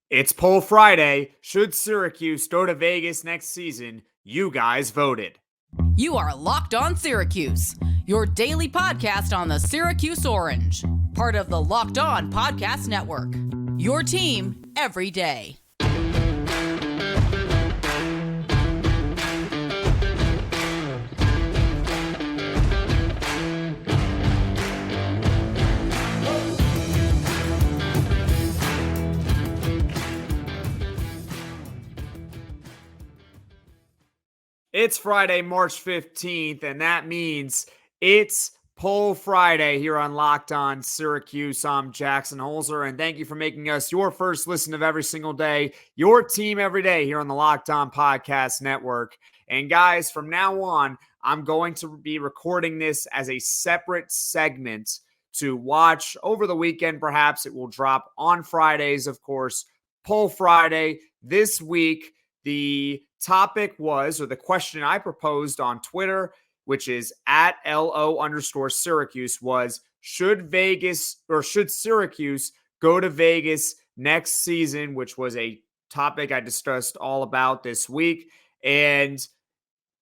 It's Poll Friday. Should Syracuse go to Vegas next season? You guys voted. You are Locked On Syracuse, your daily podcast on the Syracuse Orange, part of the Locked On Podcast Network. Your team every day. It's Friday, March 15th, and that means it's Poll Friday here on Locked On Syracuse. I'm Jackson Holzer, and thank you for making us your first listen of every single day, your team every day here on the Locked On Podcast Network. And guys, from now on, I'm going to be recording this as a separate segment to watch over the weekend. Perhaps it will drop on Fridays, of course. Poll Friday this week. The topic was, or the question I proposed on Twitter, which is at @LO_Syracuse, was should Syracuse go to Vegas next season, which was a topic I discussed all about this week. And,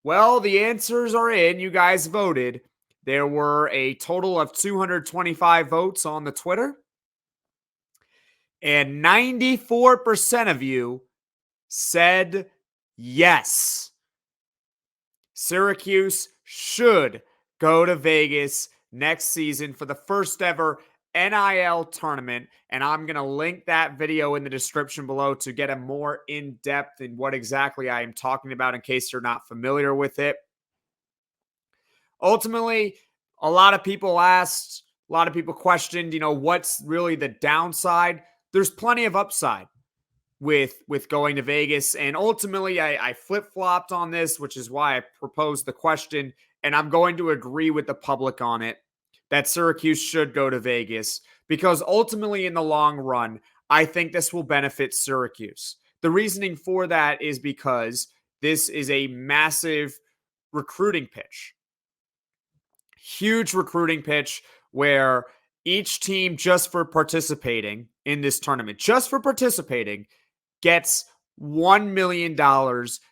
well, the answers are in. You guys voted. There were a total of 225 votes on the Twitter. And 94% of you said yes. Syracuse should go to Vegas next season for the first ever NIL tournament. And I'm going to link that video in the description below to get a more in-depth in what exactly I am talking about in case you're not familiar with it. Ultimately, a lot of people questioned, what's really the downside? There's plenty of upside with going to Vegas. And ultimately, I flip-flopped on this, which is why I proposed the question. And I'm going to agree with the public on it, that Syracuse should go to Vegas. Because ultimately, in the long run, I think this will benefit Syracuse. The reasoning for that is because this is a massive recruiting pitch. Huge recruiting pitch where each team, just for participating in this tournament, gets $1 million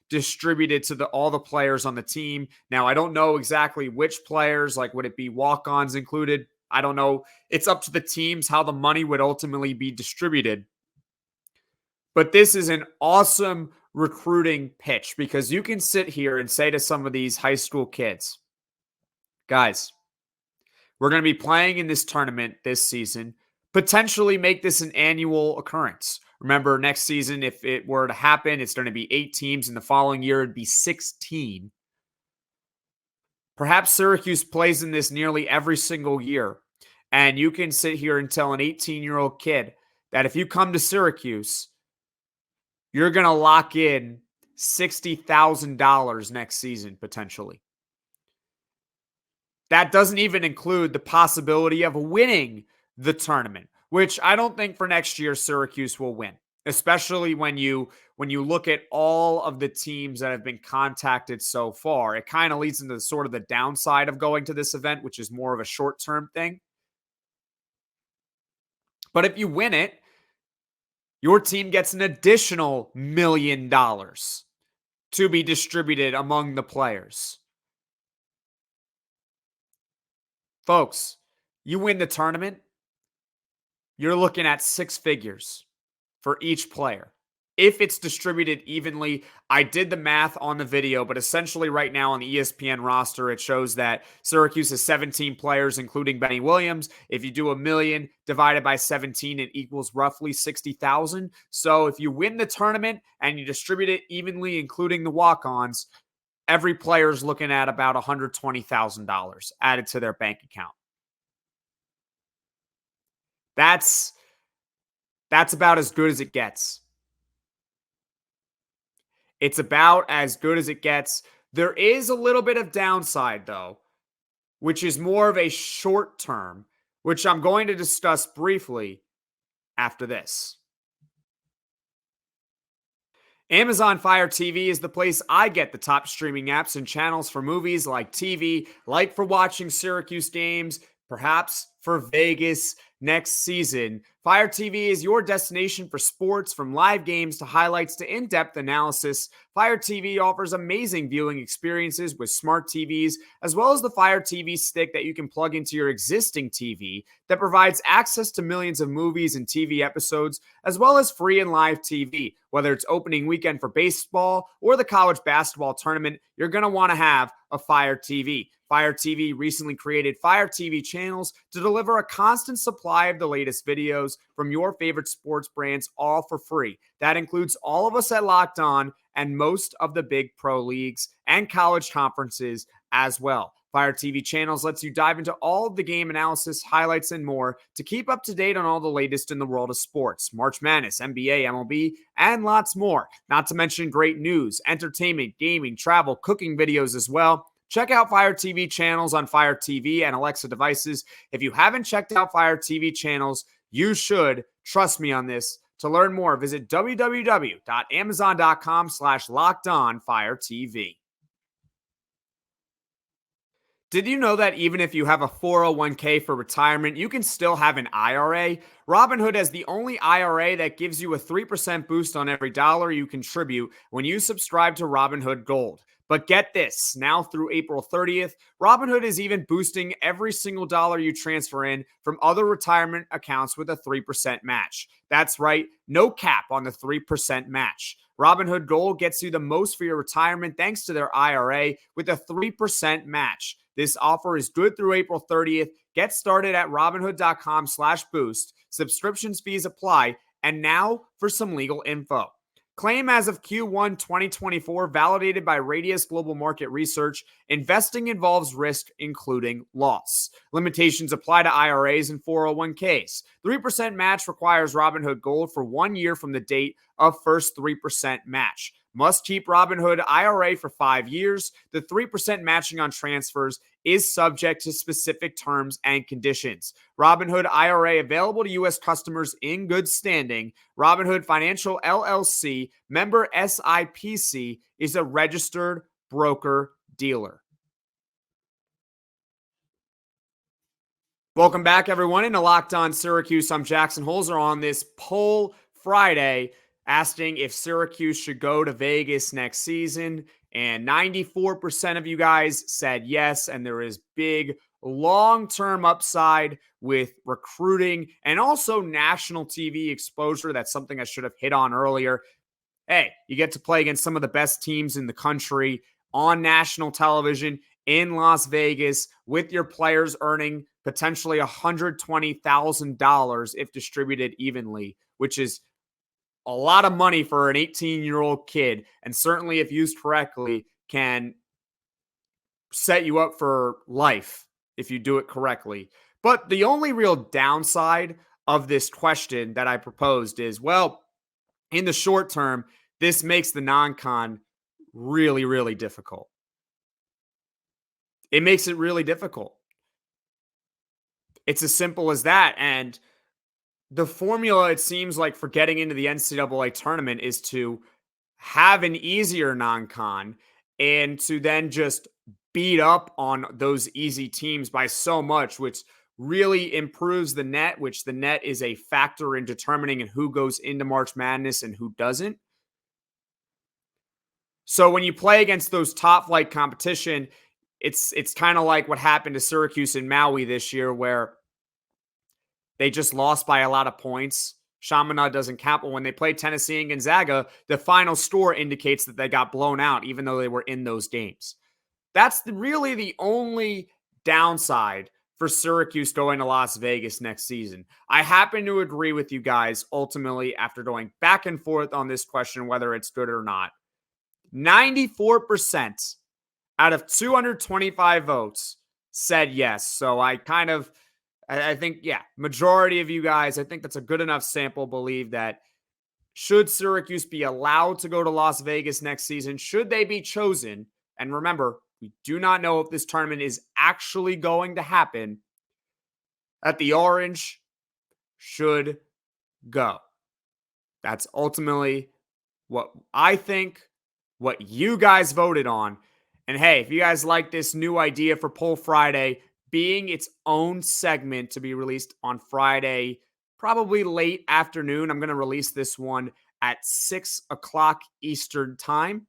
distributed to all the players on the team. Now, I don't know exactly which players, like would it be walk-ons included? I don't know. It's up to the teams how the money would ultimately be distributed. But this is an awesome recruiting pitch because you can sit here and say to some of these high school kids, guys, we're going to be playing in this tournament this season, potentially make this an annual occurrence. Remember, next season, if it were to happen, it's going to be 8 teams. In the following year, it'd be 16. Perhaps Syracuse plays in this nearly every single year. And you can sit here and tell an 18-year-old kid that if you come to Syracuse, you're going to lock in $60,000 next season, potentially. That doesn't even include the possibility of winning the tournament, which I don't think for next year Syracuse will win, especially when you look at all of the teams that have been contacted so far. It kind of leads into sort of the downside of going to this event, which is more of a short-term thing. But if you win it, your team gets an additional $1 million to be distributed among the players. Folks, you win the tournament, you're looking at 6 figures for each player. If it's distributed evenly, I did the math on the video, but essentially right now on the ESPN roster, it shows that Syracuse has 17 players, including Benny Williams. If you do $1 million divided by 17, it equals roughly 60,000. So if you win the tournament and you distribute it evenly, including the walk-ons, every player is looking at about $120,000 added to their bank account. That's about as good as it gets. It's about as good as it gets. There is a little bit of downside, though, which is more of a short term, which I'm going to discuss briefly after this. Amazon Fire TV is the place I get the top streaming apps and channels for movies like TV, like for watching Syracuse games, perhaps for Vegas next season. Fire TV is your destination for sports, from live games to highlights to in-depth analysis. Fire TV offers amazing viewing experiences with smart TVs, as well as the Fire TV stick that you can plug into your existing TV that provides access to millions of movies and TV episodes, as well as free and live TV. Whether it's opening weekend for baseball or the college basketball tournament, you're going to want to have a Fire TV. Fire TV recently created Fire TV channels to deliver a constant supply of the latest videos from your favorite sports brands, all for free. That includes all of us at Locked On and most of the big pro leagues and college conferences as well. Fire TV channels lets you dive into all of the game analysis, highlights, and more to keep up to date on all the latest in the world of sports, March Madness, NBA, MLB, and lots more. Not to mention great news, entertainment, gaming, travel, cooking videos as well. Check out Fire TV channels on Fire TV and Alexa devices. If you haven't checked out Fire TV channels, you should. Trust me on this. To learn more, visit www.amazon.com/LockedOnFireTV. Did you know that even if you have a 401k for retirement, you can still have an IRA? Robinhood has the only IRA that gives you a 3% boost on every dollar you contribute when you subscribe to Robinhood Gold. But get this, now through April 30th, Robinhood is even boosting every single dollar you transfer in from other retirement accounts with a 3% match. That's right, no cap on the 3% match. Robinhood Gold gets you the most for your retirement thanks to their IRA with a 3% match. This offer is good through April 30th. Get started at Robinhood.com/boost. Subscriptions fees apply. And now for some legal info. Claim as of Q1 2024, validated by Radius Global Market Research. Investing involves risk, including loss. Limitations apply to IRAs and 401ks. 3% match requires Robinhood Gold for 1 year from the date of first 3% match. Must keep Robinhood IRA for 5 years. The 3% matching on transfers is subject to specific terms and conditions. Robinhood IRA available to U.S. customers in good standing. Robinhood Financial LLC, member SIPC, is a registered broker-dealer. Welcome back, everyone, into Locked On Syracuse. I'm Jackson Holzer on this poll Friday, asking if Syracuse should go to Vegas next season, and 94% of you guys said yes, and there is big long-term upside with recruiting and also national TV exposure. That's something I should have hit on earlier. Hey, you get to play against some of the best teams in the country on national television in Las Vegas with your players earning potentially $120,000 if distributed evenly, which is a lot of money for an 18-year-old kid, and certainly if used correctly can set you up for life if you do it correctly. But the only real downside of this question that I proposed is, well, in the short term, this makes the non-con really, really difficult. It makes it really difficult. It's as simple as that. And the formula, it seems like, for getting into the NCAA tournament is to have an easier non-con and to then just beat up on those easy teams by so much, which really improves the net, which the net is a factor in determining who goes into March Madness and who doesn't. So when you play against those top flight competition, it's kind of like what happened to Syracuse and Maui this year, where they just lost by a lot of points. Chaminade doesn't count, but when they played Tennessee and Gonzaga, the final score indicates that they got blown out, even though they were in those games. That's really the only downside for Syracuse going to Las Vegas next season. I happen to agree with you guys, ultimately, after going back and forth on this question, whether it's good or not. 94% out of 225 votes said yes. So I think, yeah, majority of you guys, I think that's a good enough sample, believe that should Syracuse be allowed to go to Las Vegas next season, should they be chosen, and remember, we do not know if this tournament is actually going to happen, that the Orange should go. That's ultimately what I think, what you guys voted on. And hey, if you guys like this new idea for Poll Friday, being its own segment to be released on Friday, probably late afternoon. I'm going to release this one at 6 o'clock Eastern time.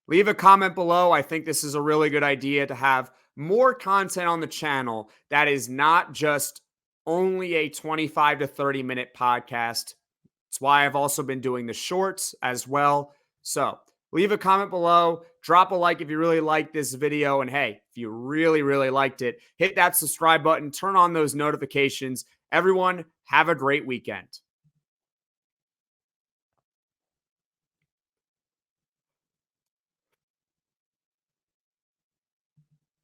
Leave a comment below. I think this is a really good idea to have more content on the channel that is not just only a 25 to 30 minute podcast. That's why I've also been doing the shorts as well. So leave a comment below, drop a like if you really like this video. And hey, if you really, really liked it, hit that subscribe button, turn on those notifications. Everyone, have a great weekend.